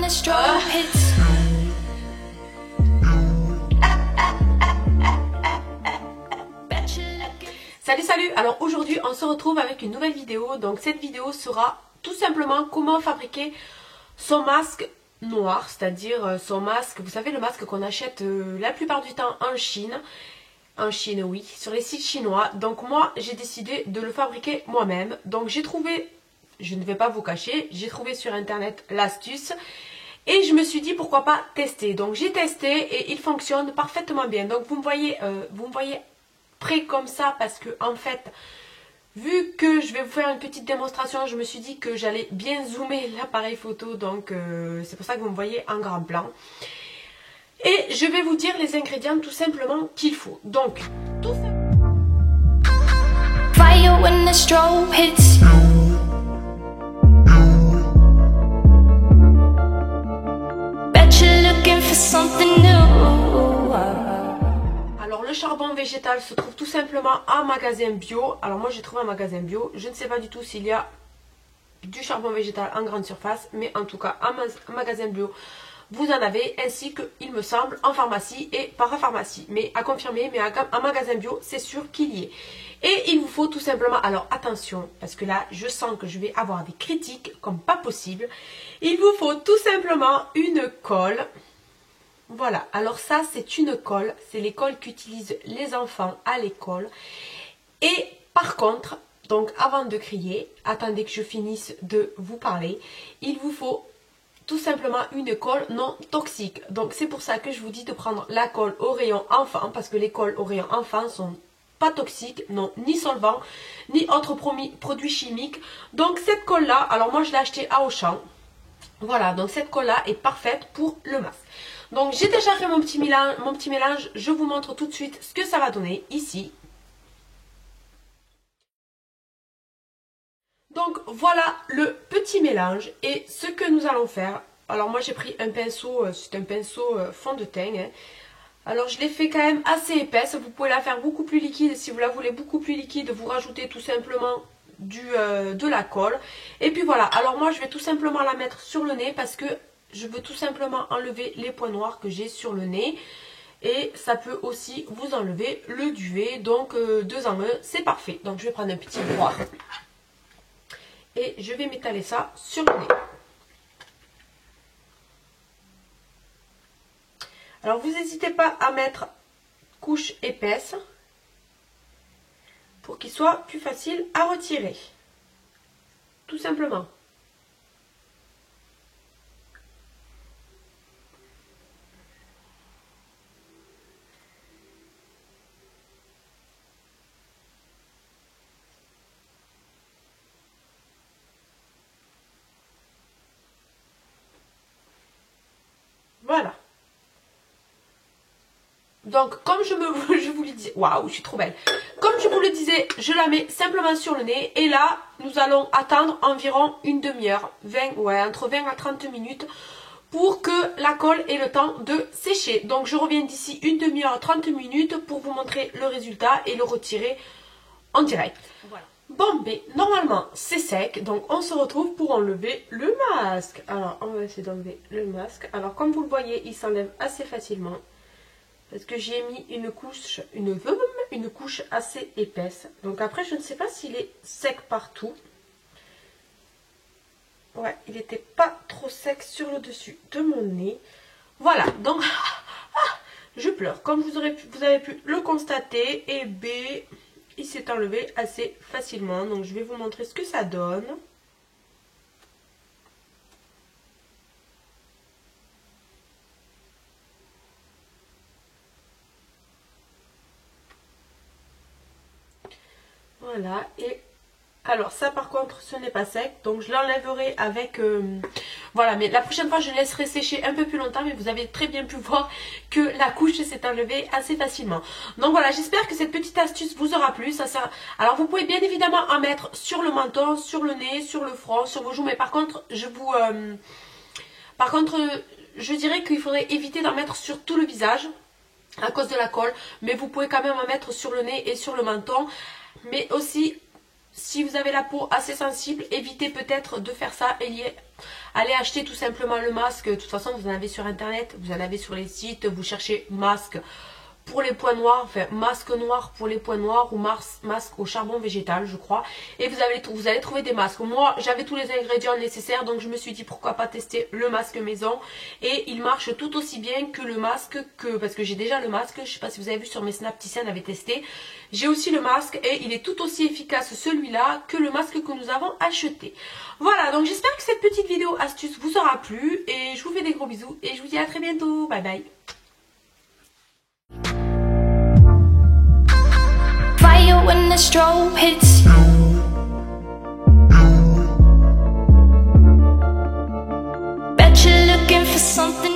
the strobe hits. Salut, alors aujourd'hui on se retrouve avec une nouvelle vidéo. Donc cette vidéo sera tout simplement comment fabriquer son masque noir, c'est-à-dire son masque, vous savez, le masque qu'on achète la plupart du temps en Chine, oui, sur les sites chinois. Donc moi j'ai décidé de le fabriquer moi-même. Donc j'ai trouvé, je ne vais pas vous cacher, j'ai trouvé sur internet l'astuce et je me suis dit pourquoi pas tester. Donc j'ai testé et il fonctionne parfaitement bien. Donc vous me voyez près comme ça parce que en fait, vu que je vais vous faire une petite démonstration, je me suis dit que j'allais bien zoomer l'appareil photo, donc c'est pour ça que vous me voyez en grand plan. Et je vais vous dire les ingrédients tout simplement qu'il faut. Donc, tout simplement. Fire when the strobe hits. Bet you're looking for something new. Alors le charbon végétal se trouve tout simplement en magasin bio. Alors moi j'ai trouvé un magasin bio. Je ne sais pas du tout s'il y a du charbon végétal en grande surface, mais en tout cas en magasin bio vous en avez, ainsi que il me semble en pharmacie et parapharmacie. Mais à confirmer, mais en magasin bio c'est sûr qu'il y est. Et il vous faut tout simplement, alors attention, parce que là je sens que je vais avoir des critiques comme pas possible. Il vous faut tout simplement une colle. Voilà, alors ça c'est une colle, c'est les colles qu'utilisent les enfants à l'école. Et par contre, donc avant de crier, attendez que je finisse de vous parler, il vous faut tout simplement une colle non toxique. Donc c'est pour ça que je vous dis de prendre la colle au rayon enfant, parce que les colles au rayon enfant sont pas toxiques, non, ni solvants, ni autres produits chimiques. Donc cette colle là, alors moi je l'ai achetée à Auchan. Voilà, donc cette colle là est parfaite pour le masque. Donc j'ai déjà fait mon petit mélange, je vous montre tout de suite ce que ça va donner ici. Donc voilà le petit mélange et ce que nous allons faire. Alors moi j'ai pris un pinceau, c'est un pinceau fond de teint. Hein. Alors je l'ai fait quand même assez épaisse, vous pouvez la faire beaucoup plus liquide. Si vous la voulez beaucoup plus liquide, vous rajoutez tout simplement de la colle. Et puis voilà, alors moi je vais tout simplement la mettre sur le nez parce que je veux tout simplement enlever les points noirs que j'ai sur le nez. Et ça peut aussi vous enlever le duvet. Donc deux en un, c'est parfait. Donc je vais prendre un petit broie. Et je vais m'étaler ça sur le nez. Alors vous n'hésitez pas à mettre couche épaisse pour qu'il soit plus facile à retirer. Tout simplement. Voilà. Donc, comme je vous le disais, waouh, je suis trop belle. Comme je vous le disais, je la mets simplement sur le nez. Et là, nous allons attendre environ une demi-heure, entre 20 à 30 minutes, pour que la colle ait le temps de sécher. Donc, je reviens d'ici une demi-heure à 30 minutes pour vous montrer le résultat et le retirer en direct. Voilà. Bon, mais normalement, c'est sec. Donc, on se retrouve pour enlever le masque. Alors, on va essayer d'enlever le masque. Alors, comme vous le voyez, il s'enlève assez facilement. Parce que j'y ai mis une couche assez épaisse. Donc après, je ne sais pas s'il est sec partout. Ouais, il n'était pas trop sec sur le dessus de mon nez. Voilà, donc je pleure. Comme vous avez pu le constater, et B, il s'est enlevé assez facilement. Donc je vais vous montrer ce que ça donne. Voilà, et alors ça par contre ce n'est pas sec, donc je l'enlèverai avec voilà, mais la prochaine fois je laisserai sécher un peu plus longtemps, mais vous avez très bien pu voir que la couche s'est enlevée assez facilement. Donc voilà, j'espère que cette petite astuce vous aura plu. Ça sert... Alors vous pouvez bien évidemment en mettre sur le menton, sur le nez, sur le front, sur vos joues, mais par contre je dirais qu'il faudrait éviter d'en mettre sur tout le visage à cause de la colle, mais vous pouvez quand même en mettre sur le nez et sur le menton. Mais aussi si vous avez la peau assez sensible, évitez peut-être de faire ça et allez acheter tout simplement le masque. De toute façon, vous en avez sur internet, vous en avez sur les sites, vous cherchez masque pour les points noirs, enfin masque noir pour les points noirs ou masque au charbon végétal, je crois, et vous allez trouver des masques. Moi j'avais tous les ingrédients nécessaires, donc je me suis dit pourquoi pas tester le masque maison, et il marche tout aussi bien que le masque, parce que j'ai déjà le masque. Je sais pas si vous avez vu sur mes snaps, Tiziane avait testé. J'ai aussi le masque et il est tout aussi efficace celui-là que le masque que nous avons acheté. Voilà, donc j'espère que cette petite vidéo astuce vous aura plu, et je vous fais des gros bisous et je vous dis à très bientôt. Bye bye. Fire when the strobe hits you. Bet you're looking for something